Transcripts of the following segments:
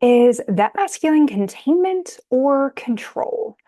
Is that masculine containment or control?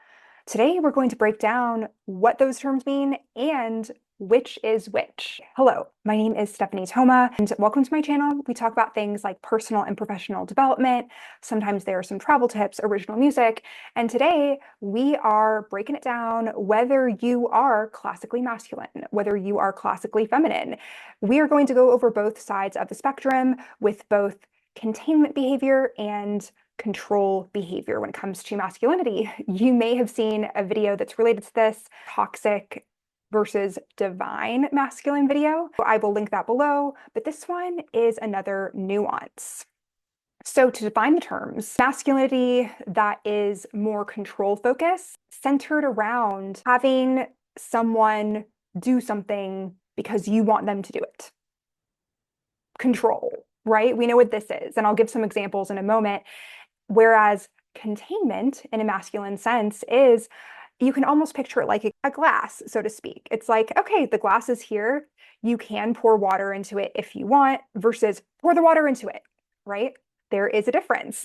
Today, we're going to break down what those terms mean and which is which. Hello, my name is Stephanie Thoma, and welcome to my channel. We talk about things like personal and professional development. Sometimes there are some travel tips, original music, and today we are breaking it down whether you are classically masculine, whether you are classically feminine. We are going to go over both sides of the spectrum with both containment behavior and control behavior when it comes to masculinity. You may have seen a video that's related to this, toxic versus divine masculine video. I will link that below, but this one is another nuance. So to define the terms, masculinity that is more control focused, centered around having someone do something because you want them to do it. Control, right? We know what this is, and I'll give some examples in a moment. Whereas containment in a masculine sense is, you can almost picture it like a glass, so to speak. It's like, okay, the glass is here. You can pour water into it if you want, versus pour the water into it, right? There is a difference.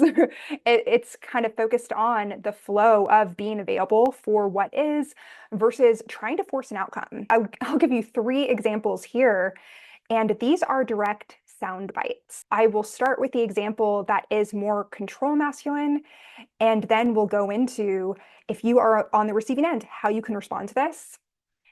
It's kind of focused on the flow of being available for what is versus trying to force an outcome. I'll give you 3 examples here, and these are direct sound bites. I will start with the example that is more control masculine, and then we'll go into, if you are on the receiving end, how you can respond to this.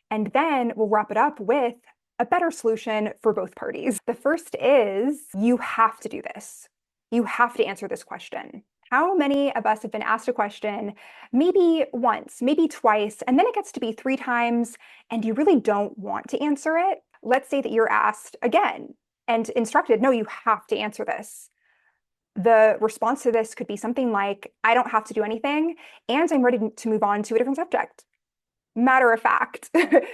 And then we'll wrap it up with a better solution for both parties. The first is, you have to do this. You have to answer this question. How many of us have been asked a question, maybe once, maybe twice, and then it gets to be 3 times, and you really don't want to answer it? Let's say that you're asked again and instructed, no, you have to answer this. The response to this could be something like, I don't have to do anything, and I'm ready to move on to a different subject. Matter of fact,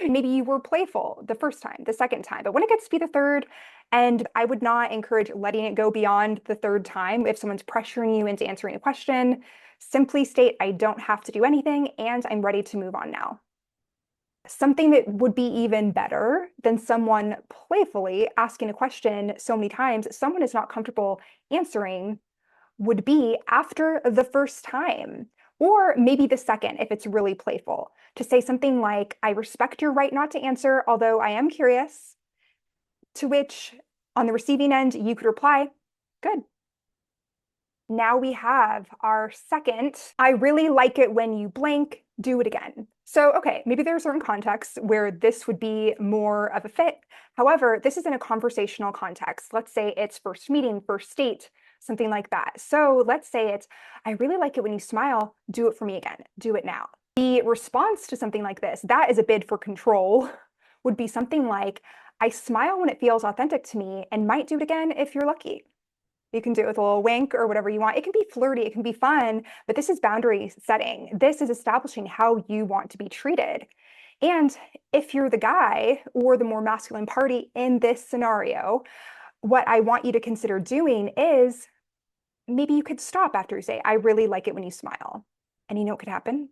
maybe you were playful the first time, the second time, but when it gets to be the third, and I would not encourage letting it go beyond the 3rd time. If someone's pressuring you into answering a question, simply state, I don't have to do anything, and I'm ready to move on now. Something that would be even better than someone playfully asking a question so many times someone is not comfortable answering would be, after the 1st time, or maybe the 2nd if it's really playful, to say something like, I respect your right not to answer, although I am curious, to which on the receiving end you could reply, good. Now we have our second, I really like it when you blank, do it again. So, okay, maybe there are certain contexts where this would be more of a fit. However, this is in a conversational context. Let's say it's first meeting, first date, something like that. So let's say it's, I really like it when you smile, do it for me again, do it now. The response to something like this, that is a bid for control, would be something like, I smile when it feels authentic to me and might do it again if you're lucky. You can do it with a little wink or whatever you want. It can be flirty, it can be fun, but this is boundary setting. This is establishing how you want to be treated. And if you're the guy or the more masculine party in this scenario, what I want you to consider doing is, maybe you could stop after you say, I really like it when you smile. And you know what could happen?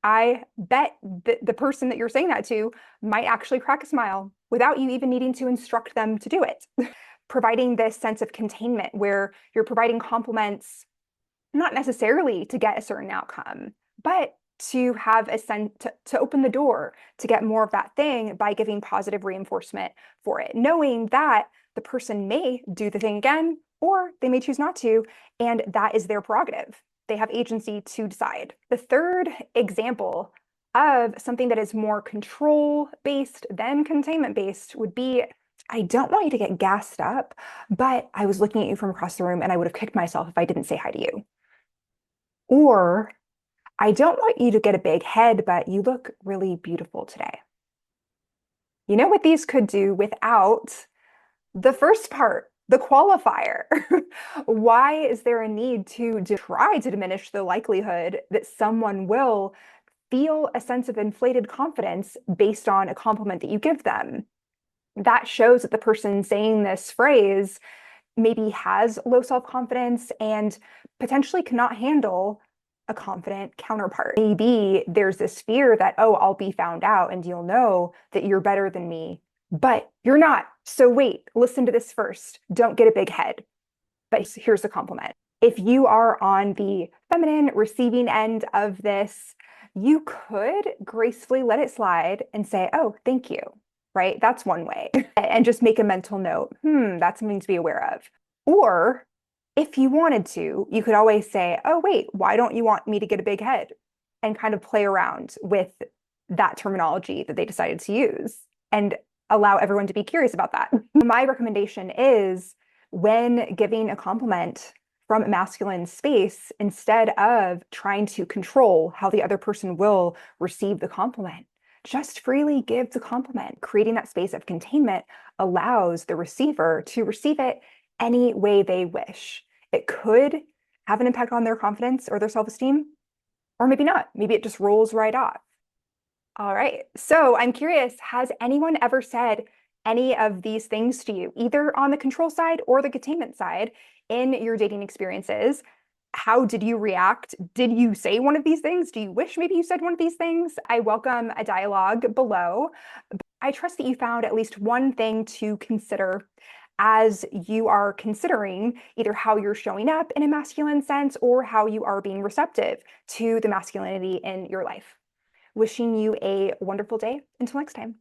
I bet the person that you're saying that to might actually crack a smile without you even needing to instruct them to do it. Providing this sense of containment where you're providing compliments, not necessarily to get a certain outcome, but to have a sense to open the door to get more of that thing by giving positive reinforcement for it, knowing that the person may do the thing again, or they may choose not to, and that is their prerogative. They have agency to decide. The third example of something that is more control-based than containment-based would be, I don't want you to get gassed up, but I was looking at you from across the room and I would have kicked myself if I didn't say hi to you. Or, I don't want you to get a big head, but you look really beautiful today. You know what these could do without the first part, the qualifier? Why is there a need to try to diminish the likelihood that someone will feel a sense of inflated confidence based on a compliment that you give them? That shows that the person saying this phrase maybe has low self-confidence and potentially cannot handle a confident counterpart. Maybe there's this fear that, oh, I'll be found out and you'll know that you're better than me, but you're not. So wait, listen to this first. Don't get a big head. But here's the compliment. If you are on the feminine receiving end of this, you could gracefully let it slide and say, oh, thank you, right? That's one way. And just make a mental note, that's something to be aware of. Or if you wanted to, you could always say, oh, wait, why don't you want me to get a big head? And kind of play around with that terminology that they decided to use and allow everyone to be curious about that. My recommendation is when giving a compliment from a masculine space, instead of trying to control how the other person will receive the compliment, just freely give the compliment. Creating that space of containment allows the receiver to receive it any way they wish. It could have an impact on their confidence or their self-esteem, or maybe not. Maybe it just rolls right off. All right. So I'm curious, has anyone ever said any of these things to you, either on the control side or the containment side in your dating experiences? How did you react? Did you say one of these things? Do you wish maybe you said one of these things? I welcome a dialogue below. I trust that you found at least one thing to consider as you are considering either how you're showing up in a masculine sense or how you are being receptive to the masculinity in your life. Wishing you a wonderful day. Until next time.